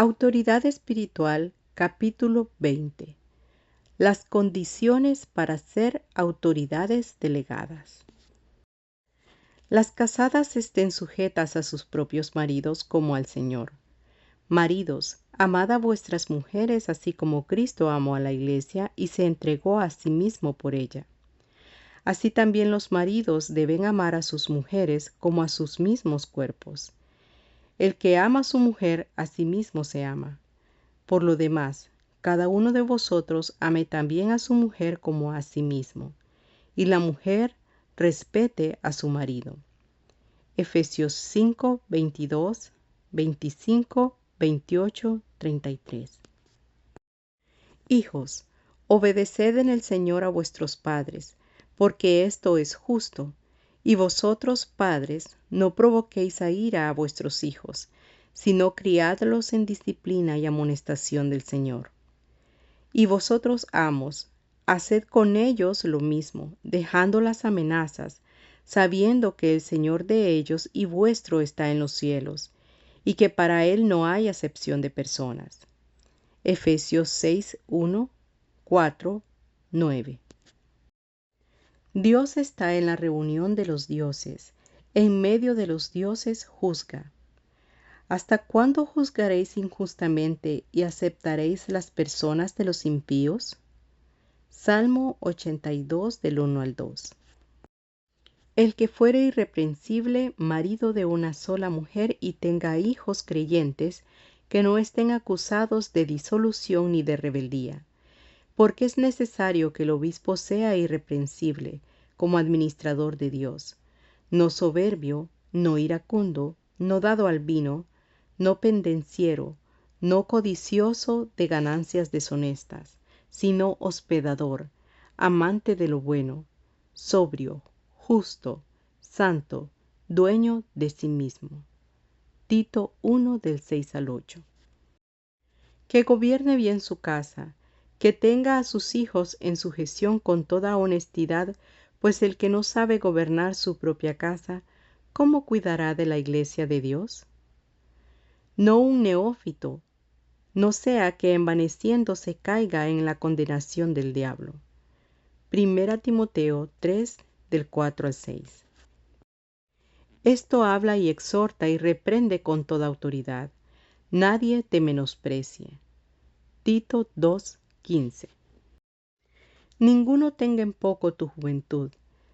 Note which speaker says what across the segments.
Speaker 1: Autoridad Espiritual, capítulo 20. Las condiciones para ser autoridades delegadas. Las casadas estén sujetas a sus propios maridos como al Señor. Maridos, amad a vuestras mujeres así como Cristo amó a la iglesia y se entregó a sí mismo por ella. Así también los maridos deben amar a sus mujeres como a sus mismos cuerpos. El que ama a su mujer a sí mismo se ama. Por lo demás, cada uno de vosotros ame también a su mujer como a sí mismo, y la mujer respete a su marido. Efesios 5, 22, 25, 28, 33. Hijos, obedeced en el Señor a vuestros padres, porque esto es justo. Y vosotros, padres, no provoquéis a ira a vuestros hijos, sino criadlos en disciplina y amonestación del Señor. Y vosotros, amos, haced con ellos lo mismo, dejando las amenazas, sabiendo que el Señor de ellos y vuestro está en los cielos, y que para Él no hay acepción de personas. Efesios 6, 1, 4, 9. Dios está en la reunión de los dioses, en medio de los dioses juzga. ¿Hasta cuándo juzgaréis injustamente y aceptaréis las personas de los impíos? Salmo 82 del 1 al 2. El que fuere irreprensible, marido de una sola mujer y tenga hijos creyentes, que no estén acusados de disolución ni de rebeldía, porque es necesario que el obispo sea irreprensible, como administrador de Dios, no soberbio, no iracundo, no dado al vino, no pendenciero, no codicioso de ganancias deshonestas, sino hospedador, amante de lo bueno, sobrio, justo, santo, dueño de sí mismo. Tito 1 del 6 al 8. Que gobierne bien su casa, que tenga a sus hijos en sujeción con toda honestidad, pues el que no sabe gobernar su propia casa, ¿cómo cuidará de la iglesia de Dios? No un neófito, no sea que envaneciéndose caiga en la condenación del diablo. Primera Timoteo 3, del 4 al 6. Esto habla y exhorta y reprende con toda autoridad. Nadie te menosprecie. Tito 2, 15. Ninguno tenga en poco tu juventud,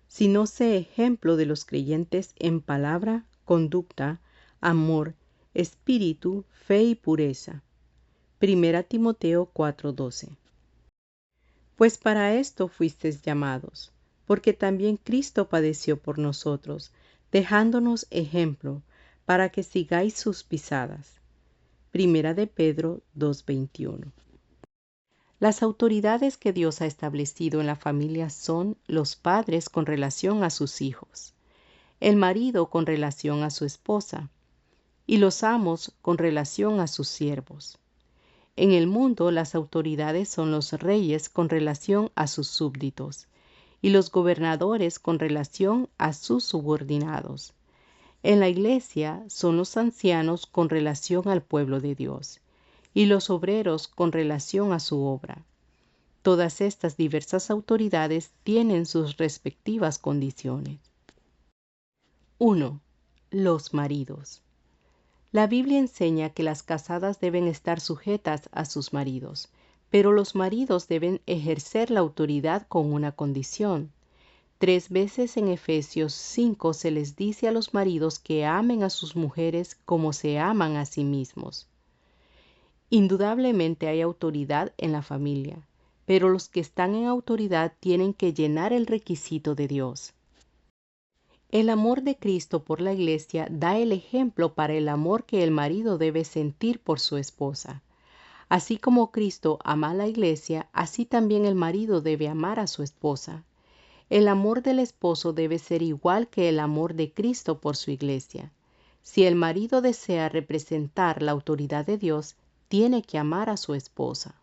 Speaker 1: sino sé ejemplo de los creyentes en palabra, conducta, amor, espíritu, fe y pureza. Primera Timoteo 4:12. Pues para esto fuisteis llamados, porque también Cristo padeció por nosotros, dejándonos ejemplo, para que sigáis sus pisadas. Primera de Pedro 2:21. Las autoridades que Dios ha establecido en la familia son los padres con relación a sus hijos, el marido con relación a su esposa y los amos con relación a sus siervos. En el mundo las autoridades son los reyes con relación a sus súbditos y los gobernadores con relación a sus subordinados. En la iglesia son los ancianos con relación al pueblo de Dios y los obreros con relación a su obra. Todas estas diversas autoridades tienen sus respectivas condiciones. 1. Los maridos. La Biblia enseña que las casadas deben estar sujetas a sus maridos, pero los maridos deben ejercer la autoridad con una condición. 3 veces en Efesios 5 se les dice a los maridos que amen a sus mujeres como se aman a sí mismos. Indudablemente hay autoridad en la familia, pero los que están en autoridad tienen que llenar el requisito de Dios. El amor de Cristo por la iglesia da el ejemplo para el amor que el marido debe sentir por su esposa. Así como Cristo ama a la iglesia, así también el marido debe amar a su esposa. El amor del esposo debe ser igual que el amor de Cristo por su iglesia. Si el marido desea representar la autoridad de Dios, tiene que amar a su esposa.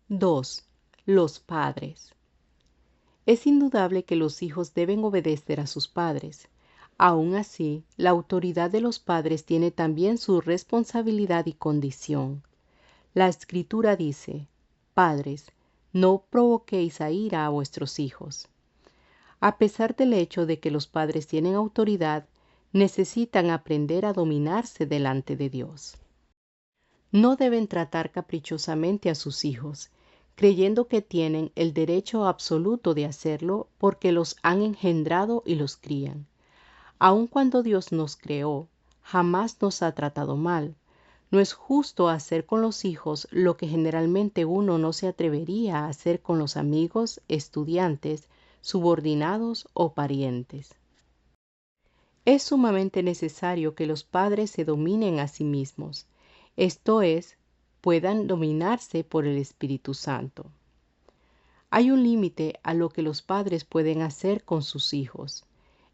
Speaker 1: 2. Los padres. Es indudable que los hijos deben obedecer a sus padres. Aún así, la autoridad de los padres tiene también su responsabilidad y condición. La Escritura dice: Padres, no provoquéis a ira a vuestros hijos. A pesar del hecho de que los padres tienen autoridad, necesitan aprender a dominarse delante de Dios. No deben tratar caprichosamente a sus hijos, creyendo que tienen el derecho absoluto de hacerlo porque los han engendrado y los crían. Aun cuando Dios nos creó, jamás nos ha tratado mal. No es justo hacer con los hijos lo que generalmente uno no se atrevería a hacer con los amigos, estudiantes, subordinados o parientes. Es sumamente necesario que los padres se dominen a sí mismos, esto es, puedan dominarse por el Espíritu Santo. Hay un límite a lo que los padres pueden hacer con sus hijos.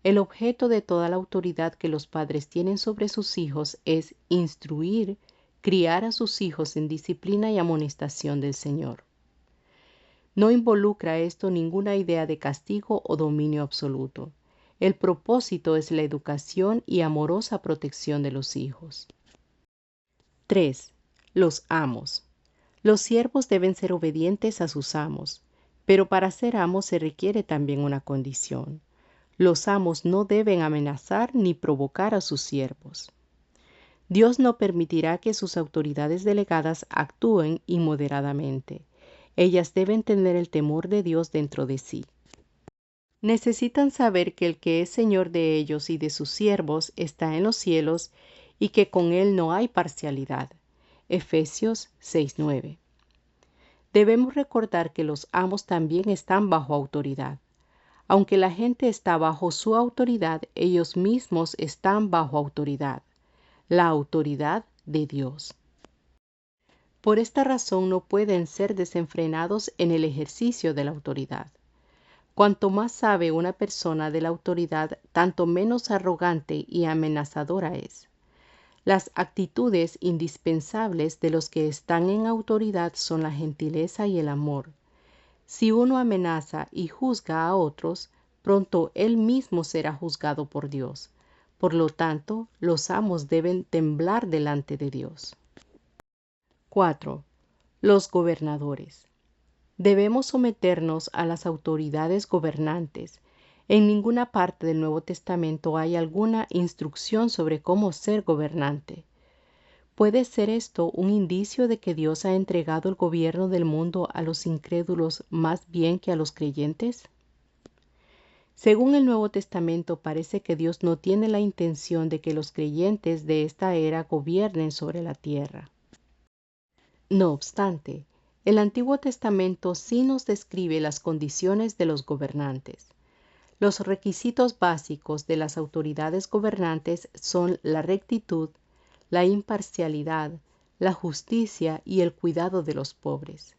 Speaker 1: El objeto de toda la autoridad que los padres tienen sobre sus hijos es instruir, criar a sus hijos en disciplina y amonestación del Señor. No involucra esto ninguna idea de castigo o dominio absoluto. El propósito es la educación y amorosa protección de los hijos. 3. Los amos. Los siervos deben ser obedientes a sus amos, pero para ser amos se requiere también una condición. Los amos no deben amenazar ni provocar a sus siervos. Dios no permitirá que sus autoridades delegadas actúen inmoderadamente. Ellas deben tener el temor de Dios dentro de sí. Necesitan saber que el que es Señor de ellos y de sus siervos está en los cielos y que con Él no hay parcialidad. Efesios 6:9. Debemos recordar que los amos también están bajo autoridad. Aunque la gente está bajo su autoridad, ellos mismos están bajo autoridad, la autoridad de Dios. Por esta razón no pueden ser desenfrenados en el ejercicio de la autoridad. Cuanto más sabe una persona de la autoridad, tanto menos arrogante y amenazadora es. Las actitudes indispensables de los que están en autoridad son la gentileza y el amor. Si uno amenaza y juzga a otros, pronto él mismo será juzgado por Dios. Por lo tanto, los amos deben temblar delante de Dios. 4. Los gobernadores. Debemos someternos a las autoridades gobernantes. En ninguna parte del Nuevo Testamento hay alguna instrucción sobre cómo ser gobernante. ¿Puede ser esto un indicio de que Dios ha entregado el gobierno del mundo a los incrédulos más bien que a los creyentes? Según el Nuevo Testamento, parece que Dios no tiene la intención de que los creyentes de esta era gobiernen sobre la tierra. No obstante, el Antiguo Testamento sí nos describe las condiciones de los gobernantes. Los requisitos básicos de las autoridades gobernantes son la rectitud, la imparcialidad, la justicia y el cuidado de los pobres.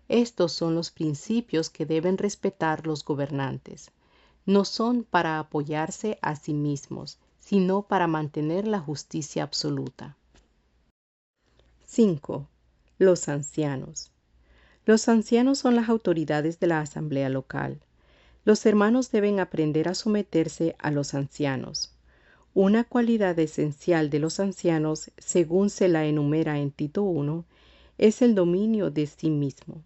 Speaker 1: Estos son los principios que deben respetar los gobernantes. No son para apoyarse a sí mismos, sino para mantener la justicia absoluta. 5. Los ancianos. Los ancianos son las autoridades de la asamblea local. Los hermanos deben aprender a someterse a los ancianos. Una cualidad esencial de los ancianos, según se la enumera en Tito 1, es el dominio de sí mismo.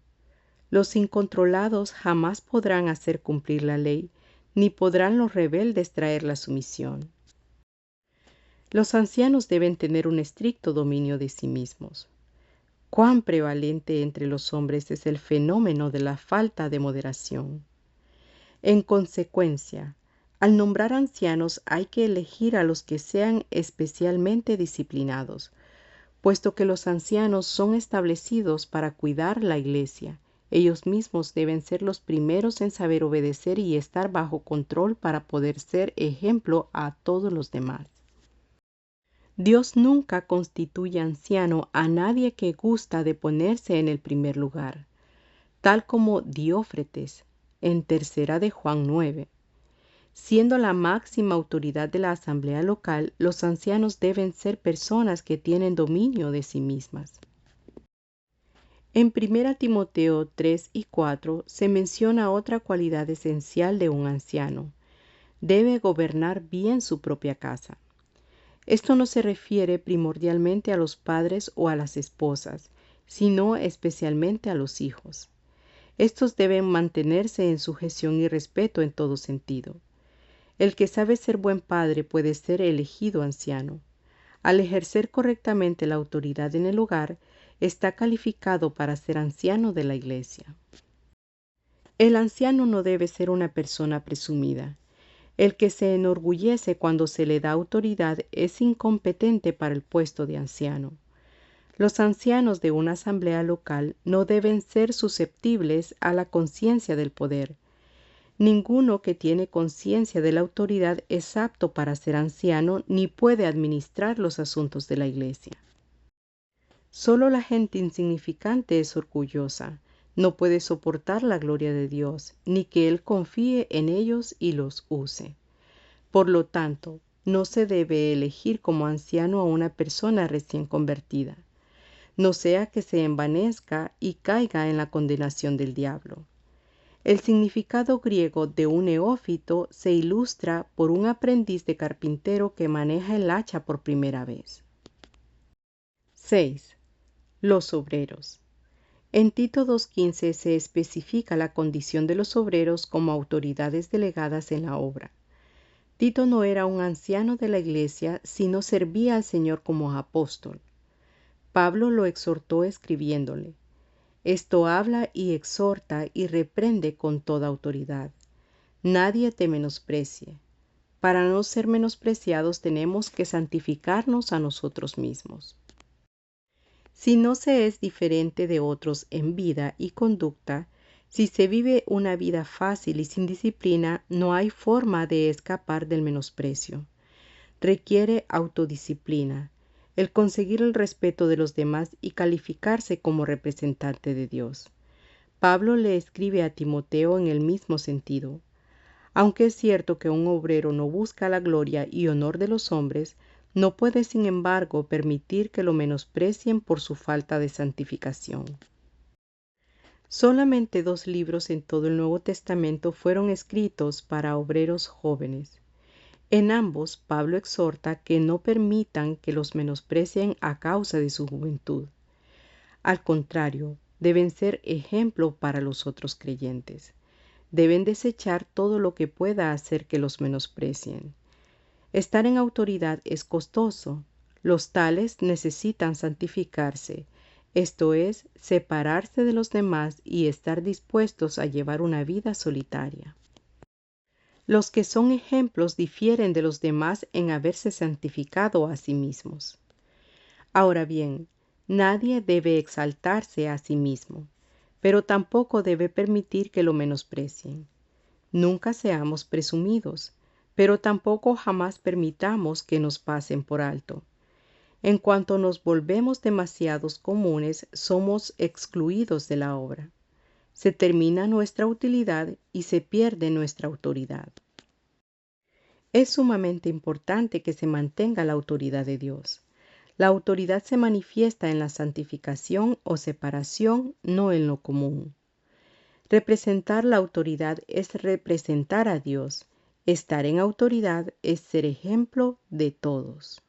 Speaker 1: Los incontrolados jamás podrán hacer cumplir la ley, ni podrán los rebeldes traer la sumisión. Los ancianos deben tener un estricto dominio de sí mismos. Cuán prevalente entre los hombres es el fenómeno de la falta de moderación. En consecuencia, al nombrar ancianos hay que elegir a los que sean especialmente disciplinados, puesto que los ancianos son establecidos para cuidar la iglesia. Ellos mismos deben ser los primeros en saber obedecer y estar bajo control para poder ser ejemplo a todos los demás. Dios nunca constituye anciano a nadie que gusta de ponerse en el primer lugar, tal como Diófretes en 3 de Juan 9. Siendo la máxima autoridad de la asamblea local, los ancianos deben ser personas que tienen dominio de sí mismas. En 1 Timoteo 3 y 4 se menciona otra cualidad esencial de un anciano. debe gobernar bien su propia casa. Esto no se refiere primordialmente a los padres o a las esposas, sino especialmente a los hijos. Estos deben mantenerse en sujeción y respeto en todo sentido. El que sabe ser buen padre puede ser elegido anciano. Al ejercer correctamente la autoridad en el hogar, está calificado para ser anciano de la iglesia. El anciano no debe ser una persona presumida. El que se enorgullece cuando se le da autoridad es incompetente para el puesto de anciano. Los ancianos de una asamblea local no deben ser susceptibles a la conciencia del poder. Ninguno que tiene conciencia de la autoridad es apto para ser anciano ni puede administrar los asuntos de la iglesia. Solo la gente insignificante es orgullosa. No puede soportar la gloria de Dios, ni que Él confíe en ellos y los use. Por lo tanto, no se debe elegir como anciano a una persona recién convertida, no sea que se envanezca y caiga en la condenación del diablo. El significado griego de un neófito se ilustra por un aprendiz de carpintero que maneja el hacha por primera vez. 6. Los obreros. En Tito 2:15 se especifica la condición de los obreros como autoridades delegadas en la obra. Tito no era un anciano de la iglesia, sino servía al Señor como apóstol. Pablo lo exhortó escribiéndole: «Esto habla y exhorta y reprende con toda autoridad. Nadie te menosprecie. Para no ser menospreciados tenemos que santificarnos a nosotros mismos». Si no se es diferente de otros en vida y conducta, si se vive una vida fácil y sin disciplina, no hay forma de escapar del menosprecio. Requiere autodisciplina, el conseguir el respeto de los demás y calificarse como representante de Dios. Pablo le escribe a Timoteo en el mismo sentido. Aunque es cierto que un obrero no busca la gloria y honor de los hombres, no puede sin embargo permitir que lo menosprecien por su falta de santificación. Solamente 2 libros en todo el Nuevo Testamento fueron escritos para obreros jóvenes. En ambos, Pablo exhorta que no permitan que los menosprecien a causa de su juventud. Al contrario, deben ser ejemplo para los otros creyentes. Deben desechar todo lo que pueda hacer que los menosprecien. Estar en autoridad es costoso. Los tales necesitan santificarse, esto es, separarse de los demás y estar dispuestos a llevar una vida solitaria. Los que son ejemplos difieren de los demás en haberse santificado a sí mismos. Ahora bien, nadie debe exaltarse a sí mismo, pero tampoco debe permitir que lo menosprecien. Nunca seamos presumidos, pero tampoco jamás permitamos que nos pasen por alto. En cuanto nos volvemos demasiados comunes, somos excluidos de la obra. Se termina nuestra utilidad y se pierde nuestra autoridad. Es sumamente importante que se mantenga la autoridad de Dios. La autoridad se manifiesta en la santificación o separación, no en lo común. Representar la autoridad es representar a Dios. Estar en autoridad es ser ejemplo de todos.